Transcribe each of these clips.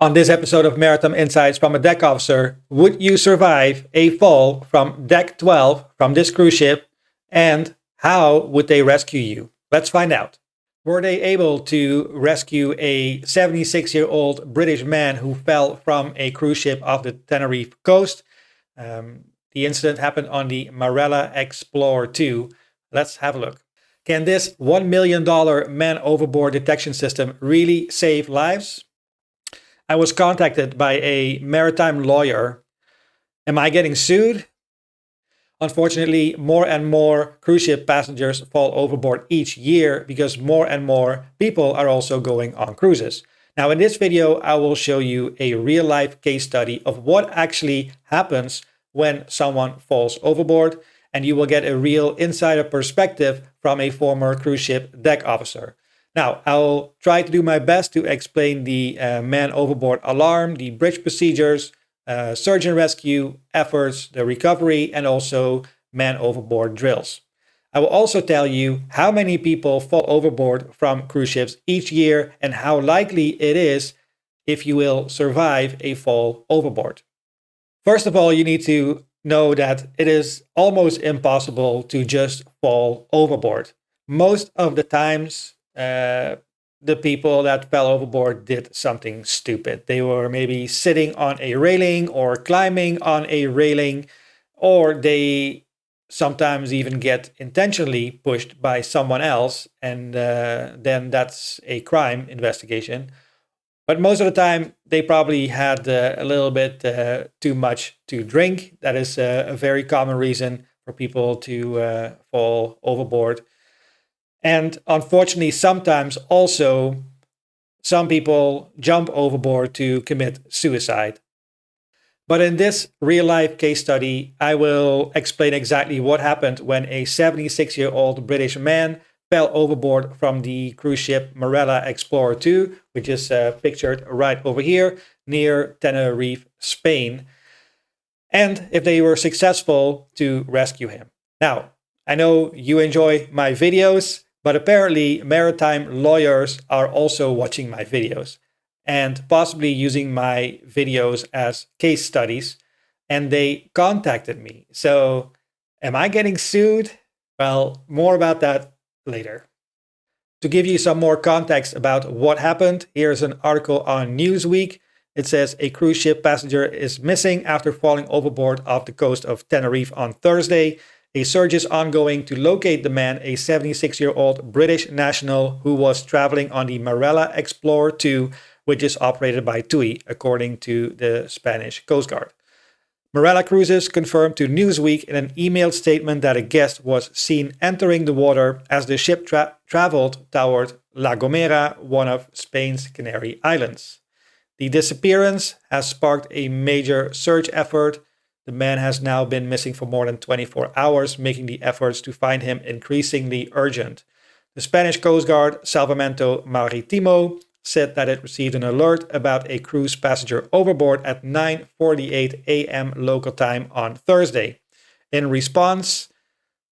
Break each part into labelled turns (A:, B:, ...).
A: On this episode of Maritime Insights from a deck officer, would you survive a fall from deck 12 from this cruise ship, and how would they rescue you? Let's find out. Were they able to rescue a 76-year-old British man who fell from a cruise ship off the Tenerife coast? The incident happened on the Marella Explorer 2. Let's have a look. Can this $1 million man overboard detection system really save lives? I was contacted by a maritime lawyer. Am I getting sued? Unfortunately, more and more cruise ship passengers fall overboard each year because more and more people are also going on cruises. Now, in this video, I will show you a real-life case study of what actually happens when someone falls overboard, and you will get a real insider perspective from a former cruise ship deck officer. Now, I'll try to do my best to explain the man overboard alarm, the bridge procedures, search and rescue efforts, the recovery, and also man overboard drills. I will also tell you how many people fall overboard from cruise ships each year and how likely it is if you will survive a fall overboard. First of all, you need to know that it is almost impossible to just fall overboard. Most of the times, the people that fell overboard did something stupid. They were maybe sitting on a railing or climbing on a railing, or they sometimes even get intentionally pushed by someone else, and then that's a crime investigation. But most of the time, they probably had a little bit too much to drink. That is a very common reason for people to fall overboard. And unfortunately, sometimes also some people jump overboard to commit suicide. But in this real-life case study, I will explain exactly what happened when a 76-year-old British man fell overboard from the cruise ship Marella Explorer 2, which is pictured right over here near Tenerife, Spain, and if they were successful to rescue him. Now, I know you enjoy my videos, but apparently maritime lawyers are also watching my videos and possibly using my videos as case studies, and they contacted me. So am I getting sued? Well, more about that later. To give you some more context about what happened, here's an article on Newsweek. It says a cruise ship passenger is missing after falling overboard off the coast of Tenerife on Thursday. A search is ongoing to locate the man, a 76-year-old British national who was traveling on the Marella Explorer 2, which is operated by TUI, according to the Spanish Coast Guard. Marella Cruises confirmed to Newsweek in an emailed statement that a guest was seen entering the water as the ship traveled toward La Gomera, one of Spain's Canary Islands. The disappearance has sparked a major search effort. The man has now been missing for more than 24 hours, making the efforts to find him increasingly urgent. The Spanish Coast Guard, Salvamento Marítimo, said that it received an alert about a cruise passenger overboard at 9:48 a.m. local time on Thursday. In response,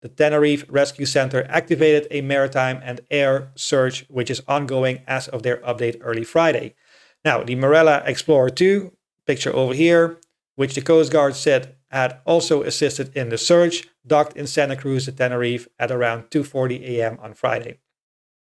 A: the Tenerife Rescue Center activated a maritime and air search, which is ongoing as of their update early Friday. Now, the Marella Explorer 2, picture over here, which the Coast Guard said had also assisted in the search, docked in Santa Cruz de Tenerife at around 2:40 a.m. on Friday.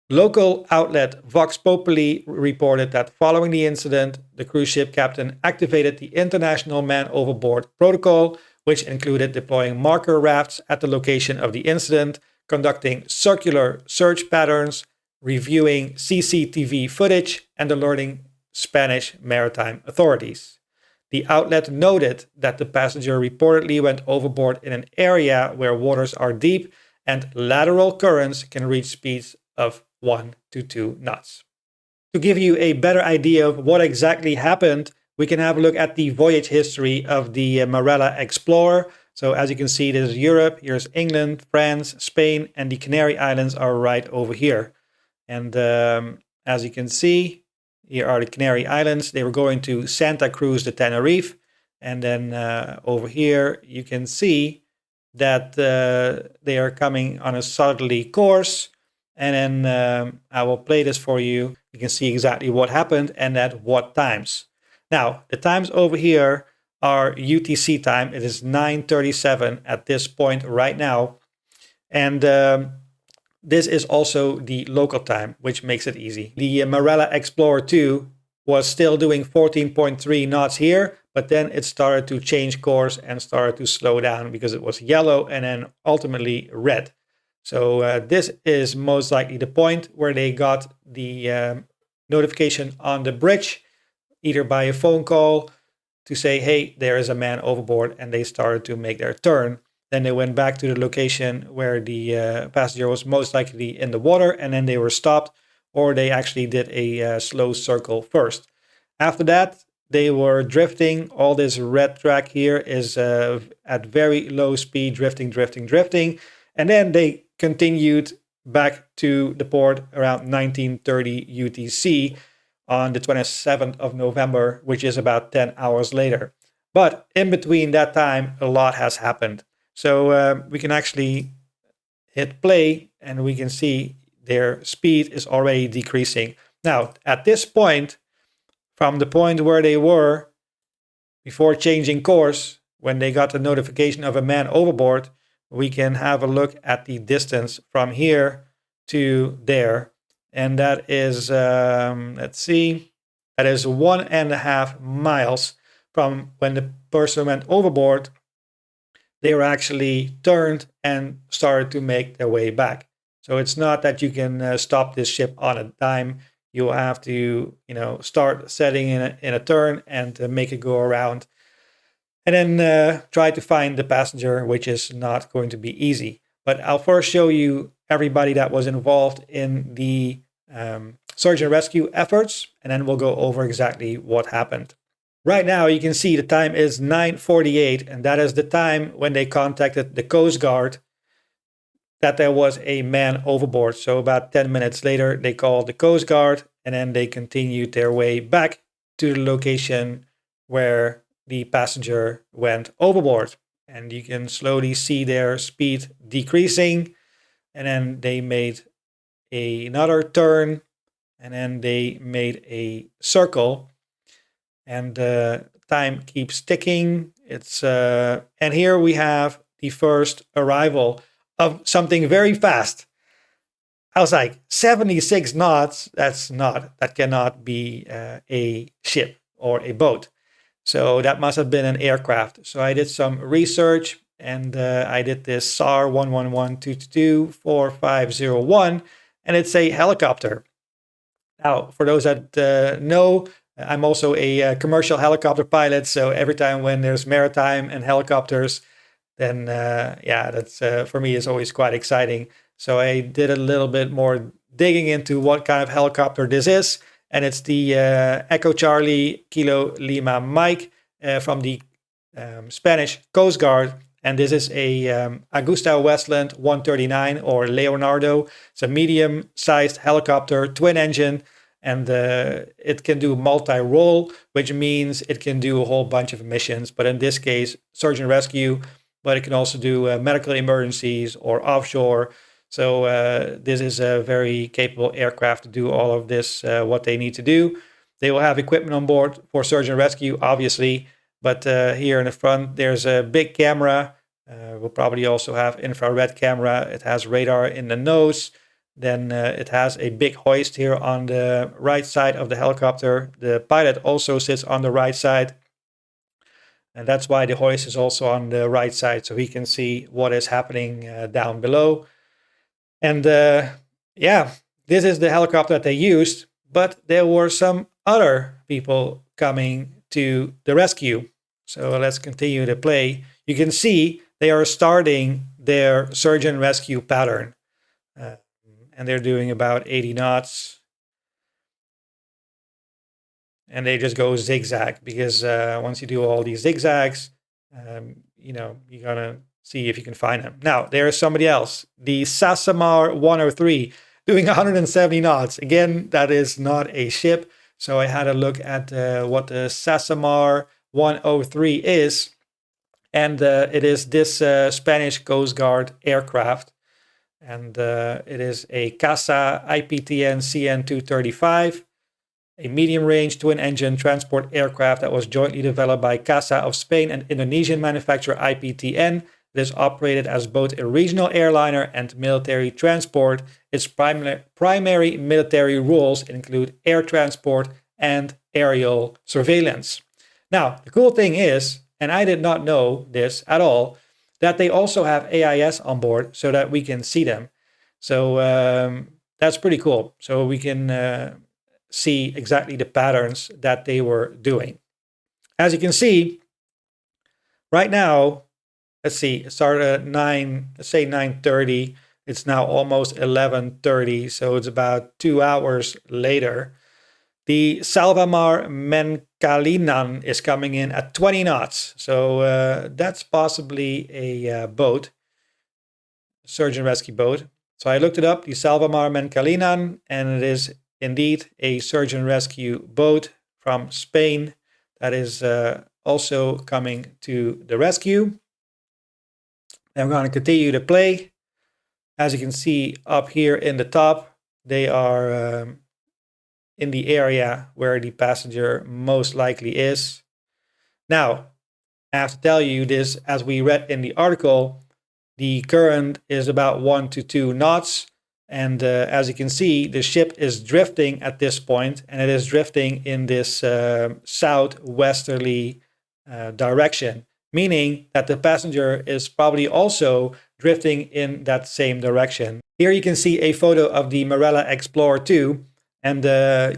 A: Local outlet Vox Populi reported that following the incident, the cruise ship captain activated the International Man Overboard Protocol, which included deploying marker rafts at the location of the incident, conducting circular search patterns, reviewing CCTV footage, and alerting Spanish maritime authorities. The outlet noted that the passenger reportedly went overboard in an area where waters are deep and lateral currents can reach speeds of 1 to 2 knots. To give you a better idea of what exactly happened, we can have a look at the voyage history of the Marella Explorer. So as you can see, this is Europe, here's England, France, Spain, and the Canary Islands are right over here. And as you can see, here are the Canary Islands. They were going to Santa Cruz de Tenerife. And then over here, you can see that they are coming on a southerly course. And then I will play this for you. You can see exactly what happened and at what times. Now, the times over here are UTC time. It is 9:37 at this point right now. And this is also the local time, which makes it easy. The Marella Explorer 2 was still doing 14.3 knots here, but then it started to change course and started to slow down because it was yellow and then ultimately red. So this is most likely the point where they got the notification on the bridge, either by a phone call to say, hey, there is a man overboard, and they started to make their turn. Then they went back to the location where the passenger was most likely in the water, and then they were stopped, or they actually did a slow circle first. After that, they were drifting. All this red track here is at very low speed, drifting. And then they continued back to the port around 19:30 UTC on the 27th of November, which is about 10 hours later. But in between that time, a lot has happened. So we can actually hit play and we can see their speed is already decreasing. Now, at this point, from the point where they were before changing course, when they got the notification of a man overboard, we can have a look at the distance from here to there. And that is, let's see, that is 1.5 miles from when the person went overboard. They were actually turned and started to make their way back. So it's not that you can stop this ship on a dime. You'll have to, start setting in a turn and make it go around. And then try to find the passenger, which is not going to be easy. But I'll first show you everybody that was involved in the search and rescue efforts, and then we'll go over exactly what happened. Right now, you can see the time is 9:48, and that is the time when they contacted the Coast Guard that there was a man overboard. So about 10 minutes later, they called the Coast Guard, and then they continued their way back to the location where the passenger went overboard. And you can slowly see their speed decreasing. And then they made another turn. And then they made a circle. And the time keeps ticking. And here we have the first arrival of something very fast. I was like, 76 knots, that cannot be a ship or a boat. So that must have been an aircraft. So I did some research and I did this SAR 111-222-4501, and it's a helicopter. Now, for those that know, I'm also a commercial helicopter pilot. So every time when there's maritime and helicopters, then that's for me is always quite exciting. So I did a little bit more digging into what kind of helicopter this is. And it's the Echo Charlie Kilo Lima Mike from the Spanish Coast Guard. And this is a Augusta Westland 139 or Leonardo. It's a medium-sized helicopter, twin engine. And it can do multi-role, which means it can do a whole bunch of missions. But in this case, search and rescue. But it can also do medical emergencies or offshore. So this is a very capable aircraft to do all of this, what they need to do. They will have equipment on board for search and rescue, obviously. But here in the front, there's a big camera. We'll probably also have infrared camera. It has radar in the nose. Then it has a big hoist here on the right side of the helicopter. The pilot also sits on the right side. And that's why the hoist is also on the right side, so he can see what is happening down below. And this is the helicopter that they used, but there were some other people coming to the rescue. So let's continue to play. You can see they are starting their search and rescue pattern. And they're doing about 80 knots. And they just go zigzag because once you do all these zigzags, you're going to see if you can find them. Now, there is somebody else, the Sassamar 103, doing 170 knots. Again, that is not a ship. So I had a look at what the Sassamar 103 is. And it is this Spanish Coast Guard aircraft. And it is a CASA IPTN CN235. a medium-range twin-engine transport aircraft that was jointly developed by CASA of Spain and Indonesian manufacturer IPTN. It is operated as both a regional airliner and military transport. Its primary military roles include air transport and aerial surveillance. Now, the cool thing is, and I did not know this at all, that they also have AIS on board so that we can see them. So that's pretty cool. So we can see exactly the patterns that they were doing. As you can see, right now, let's see, it started at 9:30. It's now almost 11:30, so it's about 2 hours later. The Salvamar Menkalinan is coming in at 20 knots. So that's possibly a boat, search and rescue boat. So I looked it up, the Salvamar Menkalinan, and it is indeed a search and rescue boat from Spain that is also coming to the rescue. And we're going to continue to play. As you can see up here in the top, they are in the area where the passenger most likely is. Now, I have to tell you this, as we read in the article, the current is about 1 to 2 knots. And as you can see, the ship is drifting at this point, and it is drifting in this southwesterly direction, meaning that the passenger is probably also drifting in that same direction. Here you can see a photo of the Marella Explorer 2, and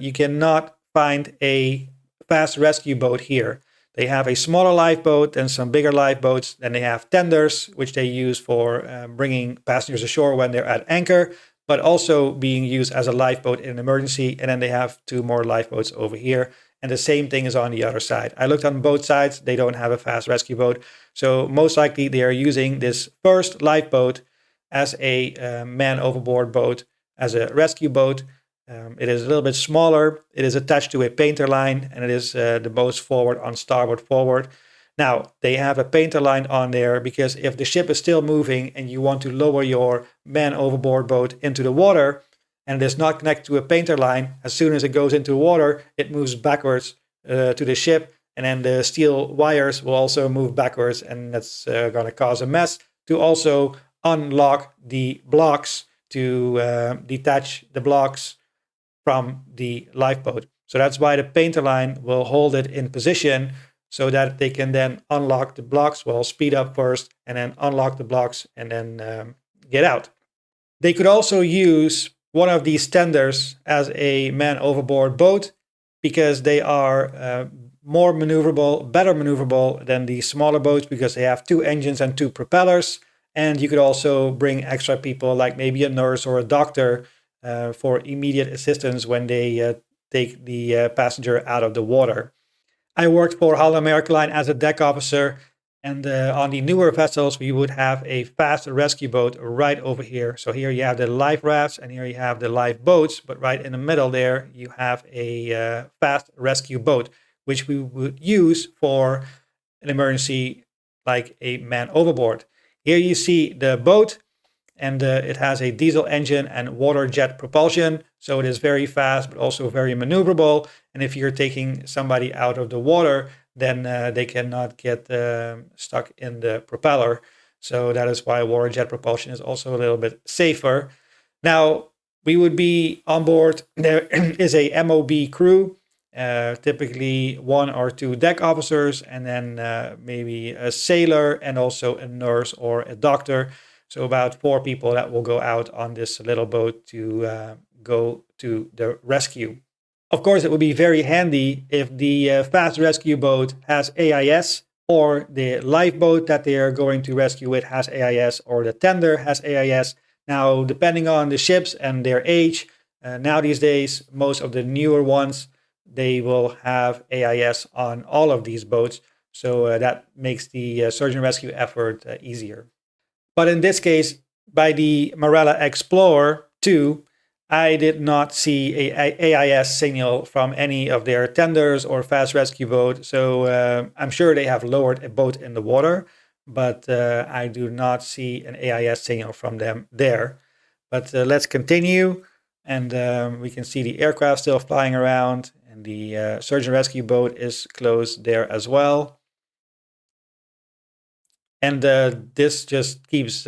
A: you cannot find a fast rescue boat here. They have a smaller lifeboat and some bigger lifeboats. Then they have tenders, which they use for bringing passengers ashore when they're at anchor, but also being used as a lifeboat in an emergency. And then they have 2 more lifeboats over here. And the same thing is on the other side. I looked on both sides. They don't have a fast rescue boat. So most likely they are using this first lifeboat as a man overboard boat, as a rescue boat. It is a little bit smaller. It is attached to a painter line, and it is the most forward on starboard forward. Now, they have a painter line on there because if the ship is still moving and you want to lower your man overboard boat into the water and it is not connected to a painter line, as soon as it goes into the water, it moves backwards to the ship, and then the steel wires will also move backwards, and that's going to cause a mess. To also unlock the blocks, to detach the blocks from the lifeboat. So that's why the painter line will hold it in position so that they can then unlock the blocks. Well, speed up first and then unlock the blocks and then get out. They could also use one of these tenders as a man overboard boat because they are more maneuverable, better maneuverable than the smaller boats because they have 2 engines and 2 propellers. And you could also bring extra people like maybe a nurse or a doctor for immediate assistance when they take the passenger out of the water. I worked for Holland America Line as a deck officer, and on the newer vessels we would have a fast rescue boat right over here. So here you have the life rafts and here you have the life boats, but right in the middle there you have a fast rescue boat, which we would use for an emergency like a man overboard. Here you see the boat, and it has a diesel engine and water jet propulsion. So it is very fast, but also very maneuverable. And if you're taking somebody out of the water, then they cannot get stuck in the propeller. So that is why water jet propulsion is also a little bit safer. Now, we would be on board. There is a MOB crew, typically 1 or 2 deck officers, and then maybe a sailor and also a nurse or a doctor. So about 4 people that will go out on this little boat to go to the rescue. Of course, it would be very handy if the fast rescue boat has AIS, or the lifeboat that they are going to rescue with has AIS, or the tender has AIS. Now, depending on the ships and their age, now these days, most of the newer ones, they will have AIS on all of these boats. So that makes the search and rescue effort easier. But in this case, by the Marella Explorer 2, I did not see a AIS signal from any of their tenders or fast rescue boat. So I'm sure they have lowered a boat in the water, but I do not see an AIS signal from them there. But let's continue. And we can see the aircraft still flying around. And the search and rescue boat is close there as well. And this just keeps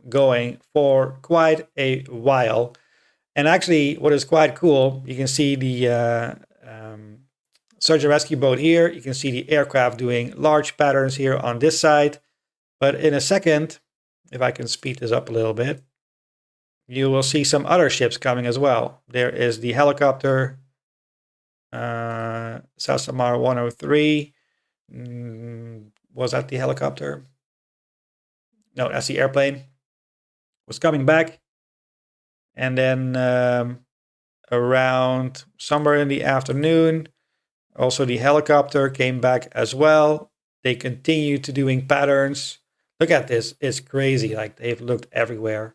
A: going for quite a while. And actually, what is quite cool, you can see the search and rescue boat here. You can see the aircraft doing large patterns here on this side. But in a second, if I can speed this up a little bit, you will see some other ships coming as well. There is the helicopter, Sasamar 103. Was that the helicopter? No, that's the airplane. Was coming back. And then around somewhere in the afternoon, also the helicopter came back as well. They continue to doing patterns. Look at this. It's crazy. Like they've looked everywhere.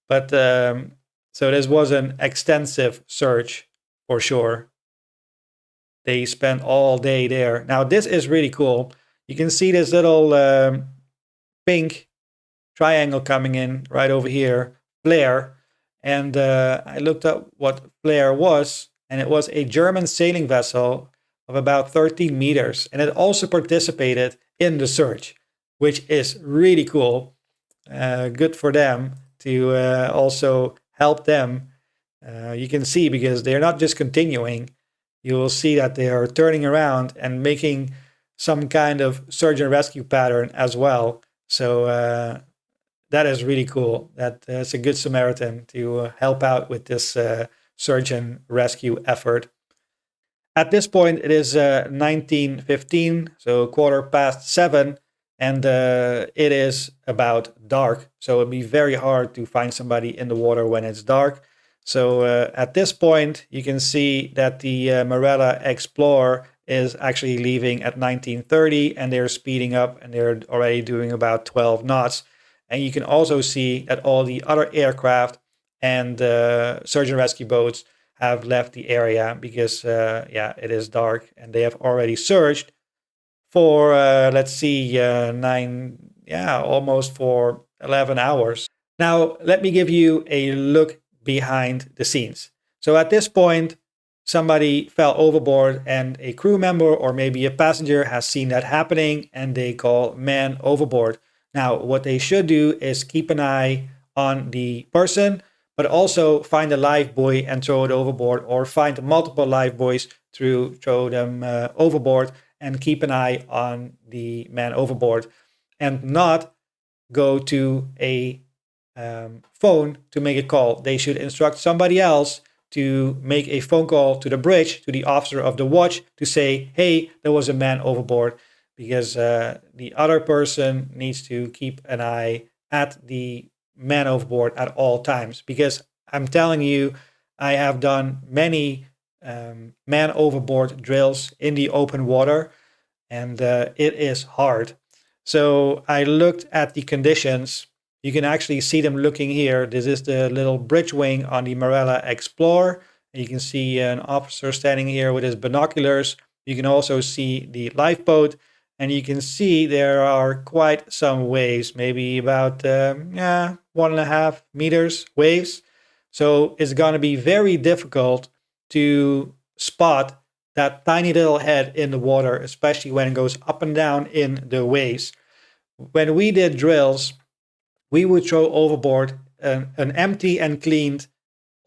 A: But so this was an extensive search for sure. They spent all day there. Now this is really cool. You can see this little pink triangle coming in right over here, flare. And I looked up what flare was, and it was a German sailing vessel of about 13 meters. And it also participated in the search, which is really cool. Good for them to also help them. You can see because they're not just continuing. You will see that they are turning around and making some kind of search and rescue pattern as well. So that is really cool. That's a good Samaritan to help out with this search and rescue effort. At this point, it is 19:15, so 7:15, and it is about dark. So it'd be very hard to find somebody in the water when it's dark. So at this point, you can see that the Marella Explorer is actually leaving at 19:30, and they're speeding up, and they're already doing about 12 knots. And you can also see that all the other aircraft and search and rescue boats have left the area because, it is dark and they have already searched for, almost for 11 hours. Now, let me give you a look behind the scenes. So at this point, somebody fell overboard and a crew member or maybe a passenger has seen that happening and they call man overboard. Now, what they should do is keep an eye on the person, but also find a life buoy and throw it overboard, or find multiple life buoys, throw them overboard, and keep an eye on the man overboard, and not go to a phone to make a call. They should instruct somebody else to make a phone call to the bridge, to the officer of the watch, to say, hey, there was a man overboard. Because the other person needs to keep an eye at the man overboard at all times. Because I'm telling you, I have done many man overboard drills in the open water, and it is hard. So I looked at the conditions. You can actually see them looking here. This is the little bridge wing on the Marella Explorer. You can see an officer standing here with his binoculars. You can also see the lifeboat. And you can see there are quite some waves, maybe about 1.5 meters waves. So it's going to be very difficult to spot that tiny little head in the water, especially when it goes up and down in the waves. When we did drills, we would throw overboard an empty and cleaned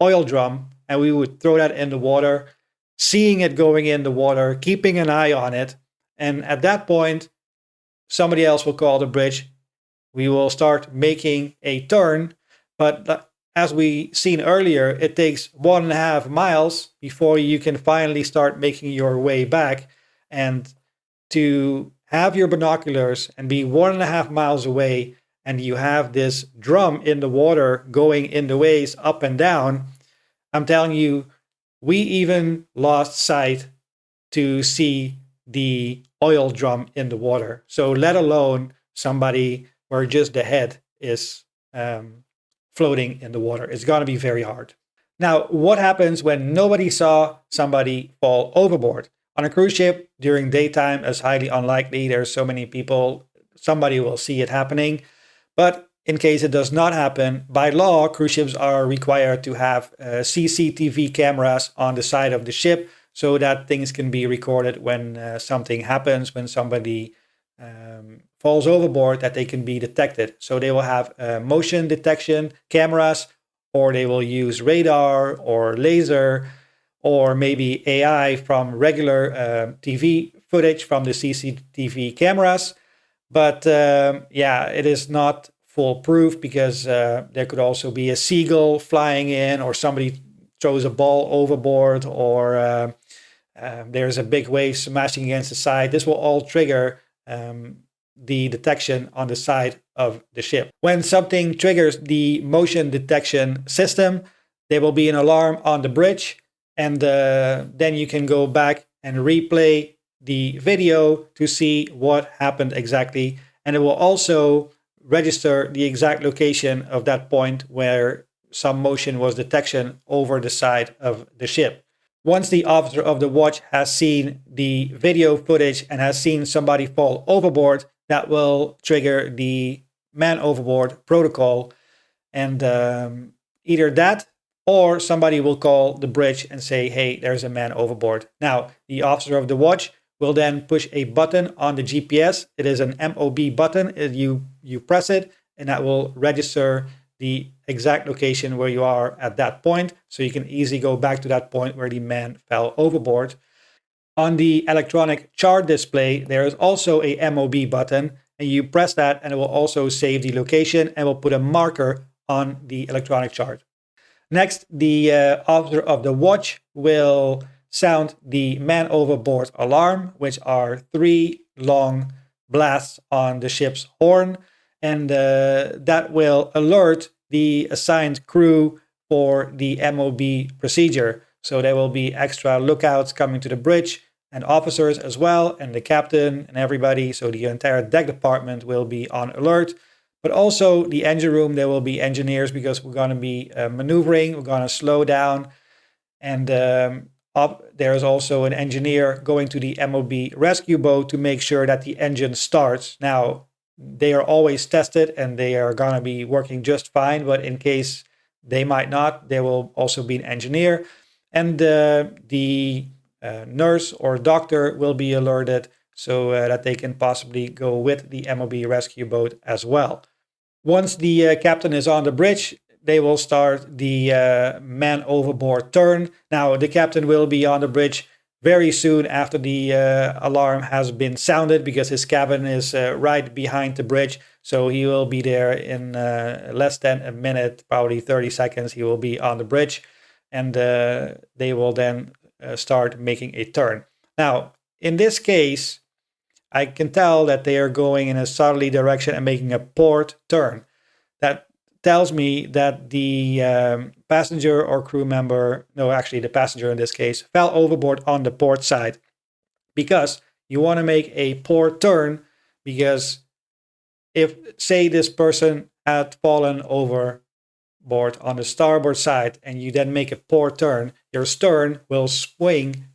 A: oil drum, and we would throw that in the water, seeing it going in the water, keeping an eye on it. And at that point, somebody else will call the bridge. We will start making a turn. But as we seen earlier, it takes 1.5 miles before you can finally start making your way back. And to have your binoculars and be 1.5 miles away, and you have this drum in the water going in the waves up and down, I'm telling you, we even lost sight to see the oil drum in the water. So let alone somebody where just the head is floating in the water. It's going to be very hard. Now, what happens when nobody saw somebody fall overboard? On a cruise ship during daytime, it's highly unlikely. There's so many people, somebody will see it happening. But in case it does not happen, by law, cruise ships are required to have CCTV cameras on the side of the ship, so that things can be recorded when something happens, when somebody falls overboard, that they can be detected. So they will have motion detection cameras, or they will use radar or laser, or maybe AI from regular TV footage from the CCTV cameras. But yeah, it is not foolproof, because there could also be a seagull flying in, or somebody throws a ball overboard, or there's a big wave smashing against the side. This will all trigger the detection on the side of the ship. When something triggers the motion detection system, there will be an alarm on the bridge, and then you can go back and replay the video to see what happened exactly. And it will also register the exact location of that point where some motion was detection over the side of the ship. Once the officer of the watch has seen the video footage and has seen somebody fall overboard, that will trigger the man overboard protocol. And either that, or somebody will call the bridge and say, hey, there's a man overboard. Now, the officer of the watch will then push a button on the GPS. It is an MOB button. You press it, and that will register the exact location where you are at that point. So you can easily go back to that point where the man fell overboard. On the electronic chart display, there is also a MOB button, and you press that, and it will also save the location and will put a marker on the electronic chart. Next, the officer of the watch will sound the man overboard alarm, which are 3 long blasts on the ship's horn, and that will alert the assigned crew for the MOB procedure. So there will be extra lookouts coming to the bridge, and officers as well, and the captain and everybody. So the entire deck department will be on alert. But also the engine room, there will be engineers, because we're going to be maneuvering, we're going to slow down. And there's also an engineer going to the MOB rescue boat to make sure that the engine starts. Now, they are always tested and they are going to be working just fine, but in case they might not, there will also be an engineer. And the nurse or doctor will be alerted, so that they can possibly go with the MOB rescue boat as well. Once the captain is on the bridge, they will start the man overboard turn. Now, the captain will be on the bridge very soon after the alarm has been sounded, because his cabin is right behind the bridge. So he will be there in less than a minute, probably 30 seconds. He will be on the bridge, and they will then start making a turn. Now, in this case, I can tell that they are going in a southerly direction and making a port turn. That tells me that the passenger or crew member, no, actually the passenger in this case, fell overboard on the port side. Because you want to make a port turn, because if, say, this person had fallen overboard on the starboard side and you then make a port turn, your stern will swing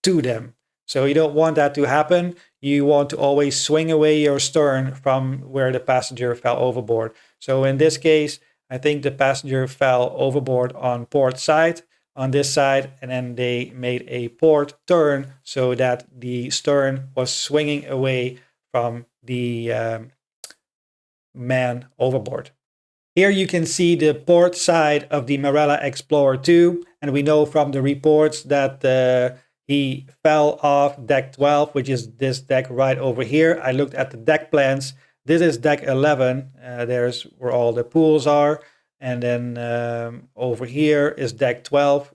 A: to them. So you don't want that to happen. You want to always swing away your stern from where the passenger fell overboard. So in this case, I think the passenger fell overboard on port side, on this side, and then they made a port turn so that the stern was swinging away from the man overboard. Here you can see the port side of the Marella Explorer 2, and we know from the reports that he fell off deck 12, which is this deck right over here. I looked at the deck plans. This is deck 11. There's where all the pools are. And then over here is deck 12,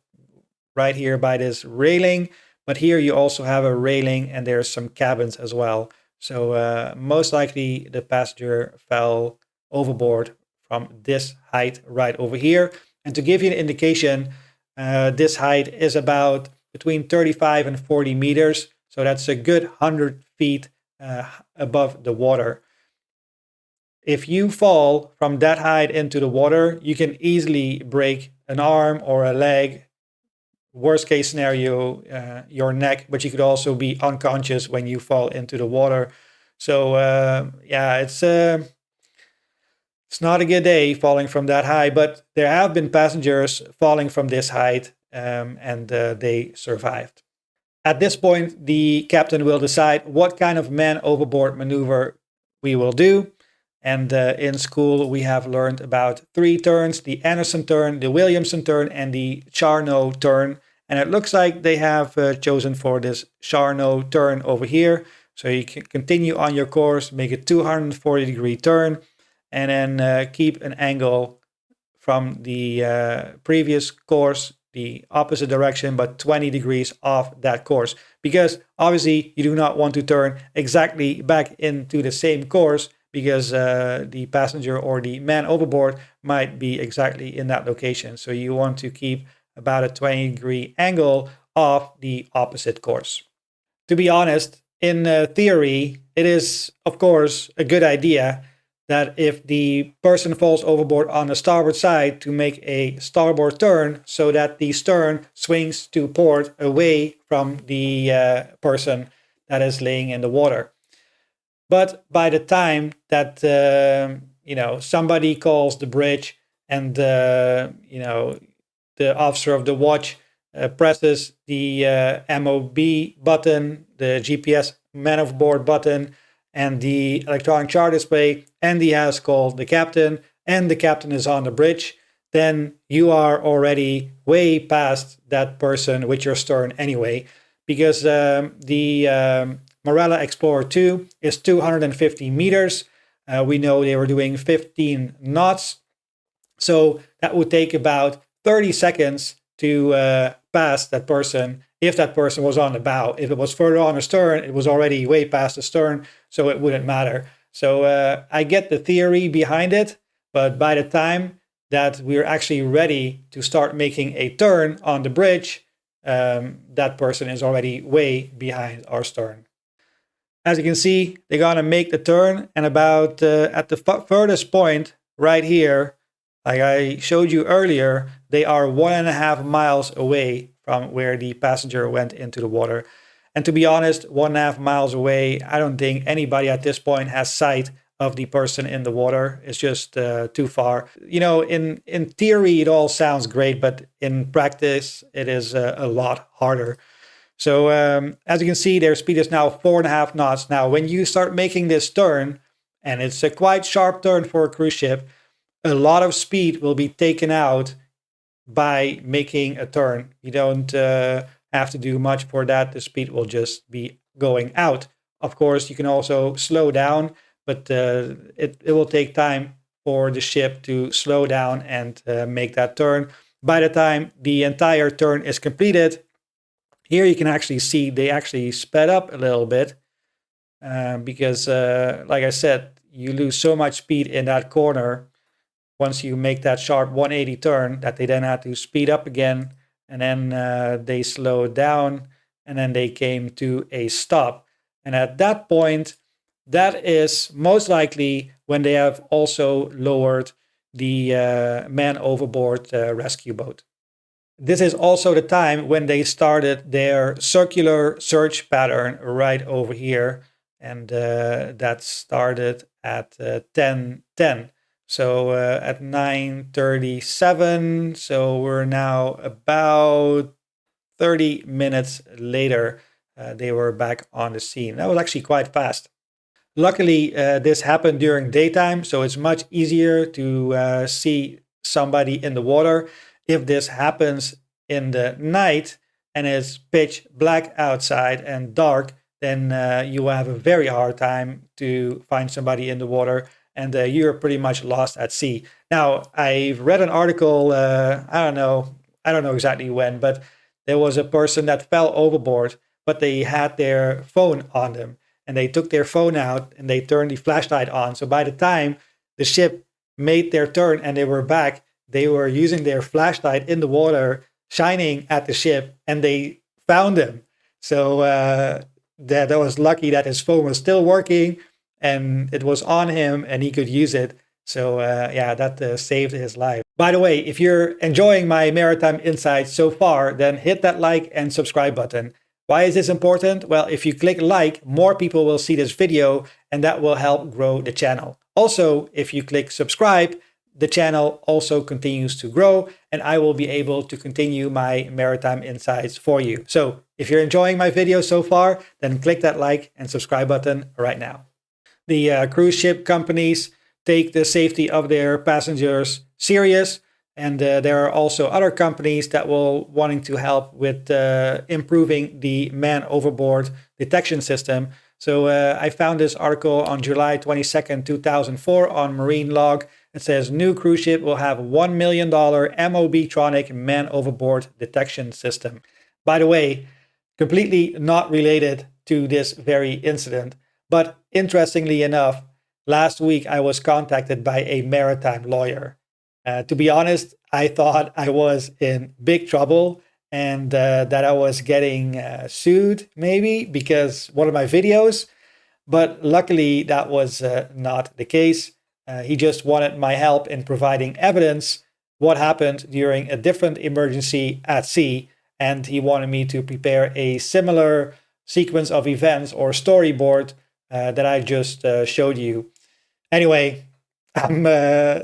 A: right here by this railing. But here you also have a railing, and there's some cabins as well. So most likely the passenger fell overboard from this height right over here. And to give you an indication, this height is about between 35 and 40 meters. So that's a good 100 feet above the water. If you fall from that height into the water, you can easily break an arm or a leg. Worst case scenario, your neck, but you could also be unconscious when you fall into the water. So yeah, it's not a good day falling from that high, but there have been passengers falling from this height, and they survived. At this point, the captain will decide what kind of man overboard maneuver we will do. And in school, we have learned about 3 turns: the Anderson turn, the Williamson turn, and the Charnow turn. And it looks like they have chosen for this Charnow turn over here. So you can continue on your course, make a 240-degree turn, and then keep an angle from the previous course, the opposite direction, but 20 degrees off that course. Because obviously you do not want to turn exactly back into the same course, because the passenger or the man overboard might be exactly in that location. So you want to keep about a 20-degree angle off the opposite course. To be honest, in theory, it is, of course, a good idea that if the person falls overboard on the starboard side, to make a starboard turn so that the stern swings to port away from the person that is laying in the water. But by the time that somebody calls the bridge and the officer of the watch presses the MOB button, the GPS man overboard button, and the electronic chart display, and he has called the captain, and the captain is on the bridge, then you are already way past that person with your stern anyway, because the Marella Explorer 2 is 250 meters. We know they were doing 15 knots. So that would take about 30 seconds to pass that person if that person was on the bow. If it was further on the stern, it was already way past the stern, so it wouldn't matter. So I get the theory behind it, but by the time that we're actually ready to start making a turn on the bridge, that person is already way behind our stern. As you can see, they're gonna make the turn, and about at the furthest point right here, like I showed you earlier, they are 1.5 miles away from where the passenger went into the water. And to be honest, 1.5 miles away, I don't think anybody at this point has sight of the person in the water. It's just too far. In theory, it all sounds great, but in practice, it is a lot harder. So as you can see, their speed is now 4.5 knots. Now, when you start making this turn, and it's a quite sharp turn for a cruise ship, a lot of speed will be taken out by making a turn. You don't have to do much for that. The speed will just be going out. Of course, you can also slow down, but it will take time for the ship to slow down and make that turn. By the time the entire turn is completed, here you can actually see they actually sped up a little bit because, like I said, you lose so much speed in that corner once you make that sharp 180 turn that they then had to speed up again, and then they slowed down, and then they came to a stop. And at that point, that is most likely when they have also lowered the man overboard rescue boat. This is also the time when they started their circular search pattern right over here, and that started at 10:10. So at 9:37, so we're now about 30 minutes later, they were back on the scene. That was actually quite fast. Luckily, this happened during daytime, so it's much easier to see somebody in the water. If this happens in the night and it's pitch black outside and dark, then you will have a very hard time to find somebody in the water, and you're pretty much lost at sea. Now, I've read an article, I don't know exactly when, but there was a person that fell overboard, but they had their phone on them, and they took their phone out and they turned the flashlight on. So by the time the ship made their turn and they were back, they were using their flashlight in the water, shining at the ship, and they found him. So that was lucky that his phone was still working and it was on him and he could use it. So yeah, that saved his life. By the way, if you're enjoying my Maritime Insights so far, then hit that like and subscribe button. Why is this important? Well, if you click like, more people will see this video and that will help grow the channel. Also, if you click subscribe, the channel also continues to grow, and I will be able to continue my maritime insights for you. So if you're enjoying my video so far, then click that like and subscribe button right now. The cruise ship companies take the safety of their passengers serious, and there are also other companies that will wanting to help with improving the man overboard detection system. So I found this article on July 22nd, 2004 on Marine Log. It says new cruise ship will have $1 million MOB-tronic man overboard detection system. By the way, completely not related to this very incident, but interestingly enough, last week I was contacted by a maritime lawyer. To be honest, I thought I was in big trouble and that I was getting sued maybe because one of my videos, but luckily that was not the case. He just wanted my help in providing evidence what happened during a different emergency at sea, and he wanted me to prepare a similar sequence of events or storyboard that I just showed you. Anyway, I'm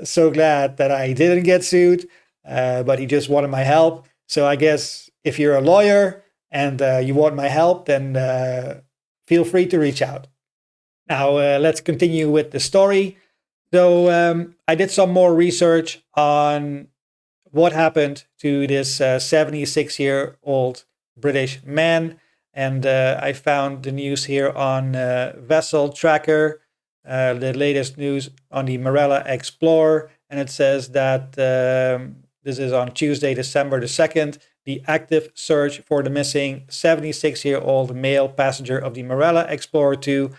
A: so glad that I didn't get sued, but he just wanted my help. So I guess if you're a lawyer and you want my help, then feel free to reach out. Now let's continue with the story. So I did some more research on what happened to this 76-year-old British man. And I found the news here on Vessel Tracker, the latest news on the Marella Explorer. And it says that this is on Tuesday, December the 2nd. The active search for the missing 76-year-old male passenger of the Marella Explorer 2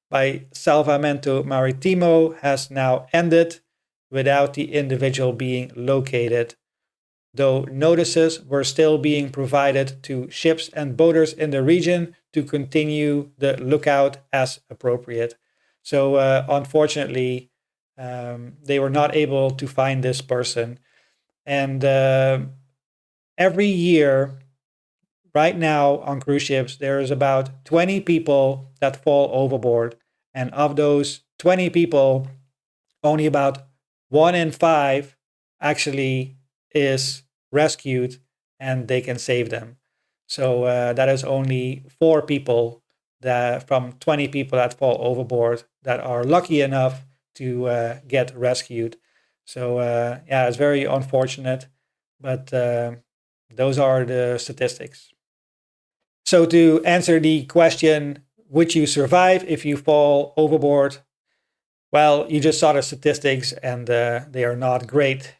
A: by Salvamento Marittimo has now ended without the individual being located, though notices were still being provided to ships and boaters in the region to continue the lookout as appropriate. So unfortunately, they were not able to find this person. And every year, right now on cruise ships, there is about 20 people that fall overboard. And of those 20 people, only about 1 in 5 actually is rescued and they can save them. So that is only 4 people that from 20 people that fall overboard that are lucky enough to get rescued. So yeah, it's very unfortunate, but those are the statistics. So to answer the question, would you survive if you fall overboard? Well, you just saw the statistics and they are not great.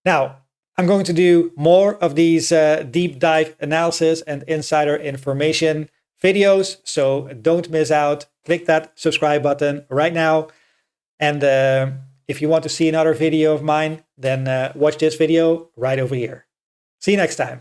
A: Now, I'm going to do more of these deep dive analysis and insider information videos, so don't miss out. Click that subscribe button right now. And if you want to see another video of mine, then watch this video right over here. See you next time.